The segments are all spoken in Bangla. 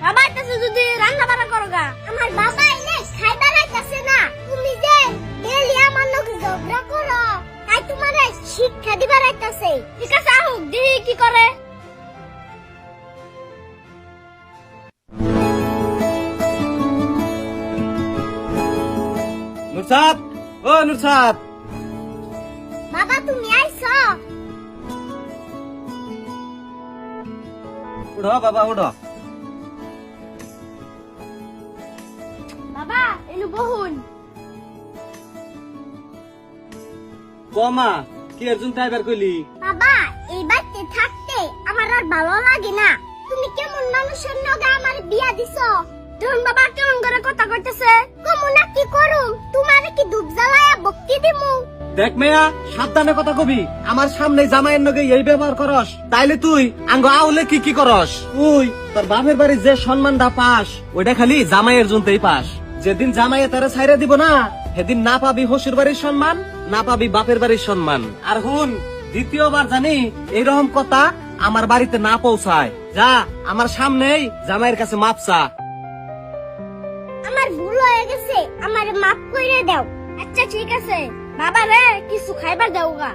বাবা আইতাছে যদি রান্না বাড়া করো গা। আমার বাবা এলে খাইবার আইতাছে না, তুমি যে ডেলি আমার লগে ঝগড়া করো, তাই তোমারে শিক্ষা দিবার আইতাছে। ঠিক আছে আহুক, দেখি কি করে। নুরসাদ, ও নুরসাদ, বাবা তুমি আইছো? উঠো বাবা উঠো। বাবা এনু বহুন। কমা কি অর্জুন টাইবার কইলি? বাবা এই বাড়িতে থাকতে আমার আর ভালো লাগে না। তুমি কেমন মানুষের লগে আমার বিয়া দিছো? দেখুন বাবা কেমন করে কথা কইতেছে। কমু না কি করুম? তোমারে কি দুধ জ্বালায়া বক্তি দিমু? দেখ মেয়া, সাবধানে কথা কবি। আমার সামনে জামাইয়ের নগে এই ব্যবহার করস, তাইলে তুই আঙ্গ আউলে কি কি করস? তুই তোর বাপের বাড়ি যে সম্মানটা পাস, ওইটা খালি জামাইয়ের জন্যই পাস। যেদিন জামাইয়ে তারা ছাইরা দিব না, সেদিন না পাবি শ্বশুর বাড়ির সম্মান, না পাবি বাপের বাড়ির সম্মান। আর হুন, দ্বিতীয়বার জানি এইরকম কথা আমার বাড়িতে না পৌঁছায়। যা আমার সামনেই জামাইয়ের কাছে মাপ চা। আমার ভুল হয়ে গেছে, আমারে মাফ কইরে দাও। আচ্ছা ঠিক আছে, বাবা রে কিছু খাইবার দাওগা।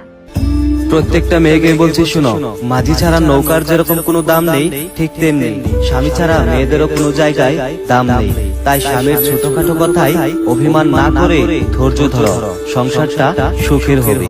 প্রত্যেকটা মেয়েকে বলছি শোনো, মাঝি ছাড়া নৌকার যেরকম কোনো দাম নেই, ঠিক তেমনি স্বামী ছাড়া মেয়েদেরও কোনো জায়গায় দাম নেই। তাই স্বামীর ছোটখাটো কথাই অভিমান না করে ধৈর্য ধরো, সংসারটা সুখের হবে।